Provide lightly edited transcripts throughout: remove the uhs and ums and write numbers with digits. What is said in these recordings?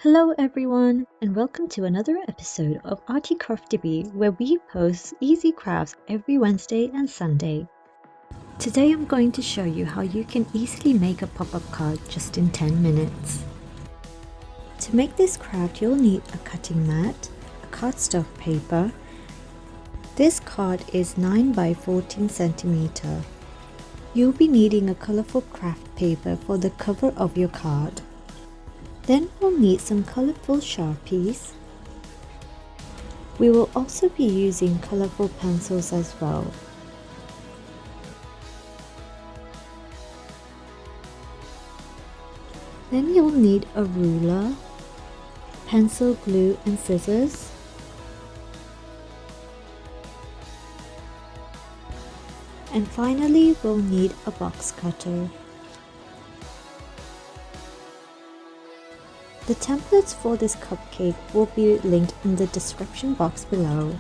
Hello everyone, and welcome to another episode of Arty Crafty, where we post easy crafts every Wednesday and Sunday. Today I'm going to show you how you can easily make a pop-up card just in 10 minutes. To make this craft you'll need a cutting mat, a cardstock paper. This card is 9 by 14 cm. You'll be needing a colorful craft paper for the cover of your card. Then we'll need some colorful Sharpies. We will also be using colorful pencils as well. Then you'll need a ruler, pencil, glue and scissors. And finally we'll need a box cutter. The templates for this cupcake will be linked in the description box below.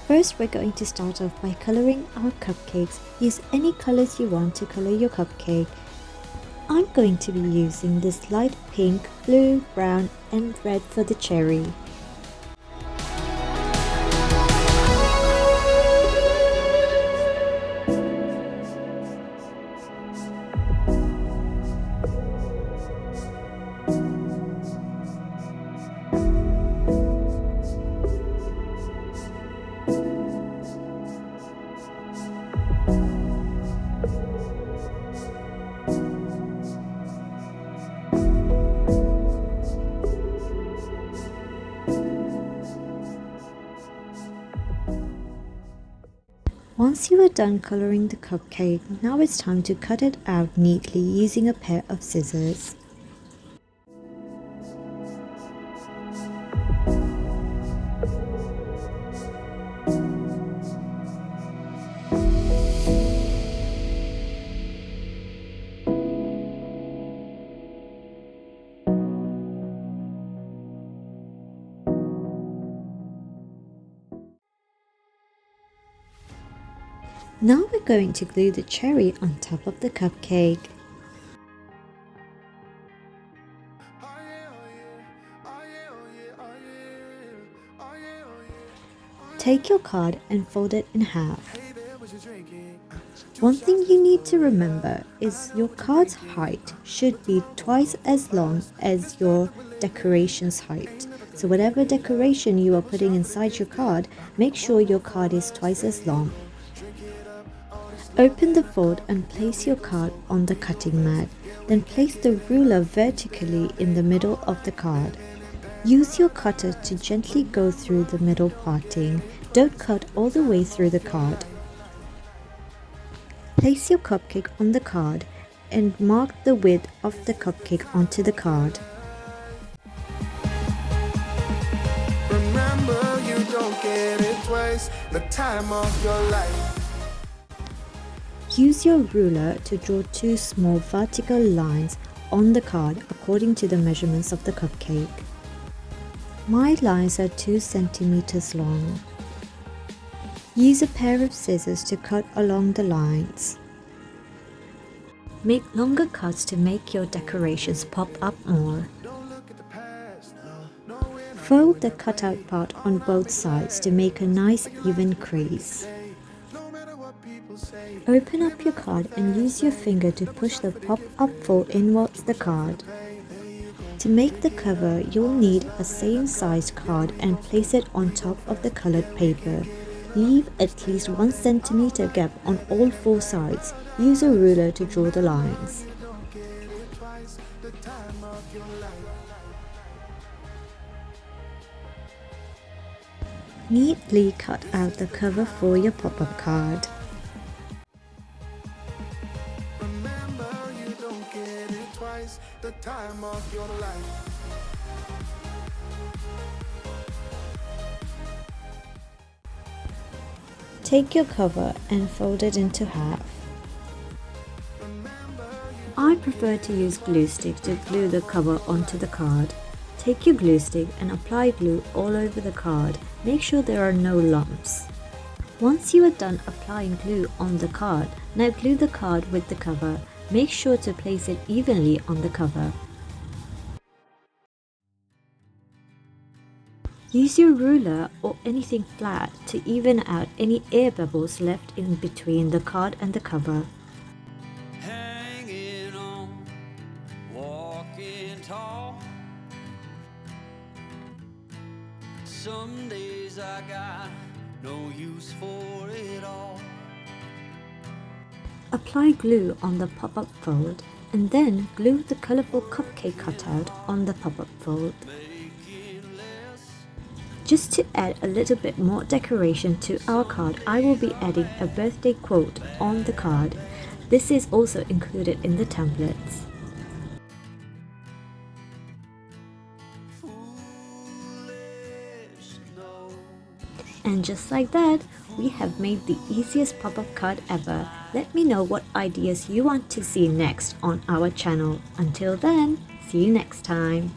First, we're going to start off by coloring our cupcakes. Use any colors you want to color your cupcake. I'm going to be using this light pink, blue, brown and red for the cherry. Once you are done coloring the cupcake, now it's time to cut it out neatly using a pair of scissors. Now we're going to glue the cherry on top of the cupcake. Take your card and fold it in half. One thing you need to remember is your card's height should be twice as long as your decoration's height. So whatever decoration you are putting inside your card, make sure your card is twice as long. Open the fold and place your card on the cutting mat. Then place the ruler vertically in the middle of the card. Use your cutter to gently go through the middle parting. Don't cut all the way through the card. Place your cupcake on the card and mark the width of the cupcake onto the card. Remember, you don't get it twice, the time of your life. Use your ruler to draw two small vertical lines on the card according to the measurements of the cupcake. My lines are 2 centimeters long. Use a pair of scissors to cut along the lines. Make longer cuts to make your decorations pop up more. Fold the cutout part on both sides to make a nice even crease. Open up your card and use your finger to push the pop-up fold inwards the card. To make the cover, you'll need a same-sized card and place it on top of the colored paper. Leave at least 1 centimeter gap on all 4 sides. Use a ruler to draw the lines. Neatly cut out the cover for your pop-up card. The time of your life. Take your cover and fold it into half. I prefer to use glue stick to glue the cover onto the card. Take your glue stick and apply glue all over the card. Make sure there are no lumps. Once you are done applying glue on the card, now glue the card with the cover. Make sure to place it evenly on the cover. Use your ruler or anything flat to even out any air bubbles left in between the card and the cover. Hanging on, walking tall. Some days I got no use for it all. Apply glue on the pop-up fold and then glue the colorful cupcake cutout on the pop-up fold. Just to add a little bit more decoration to our card, I will be adding a birthday quote on the card. This is also included in the templates. And just like that, we have made the easiest pop-up card ever. Let me know what ideas you want to see next on our channel. Until then, see you next time.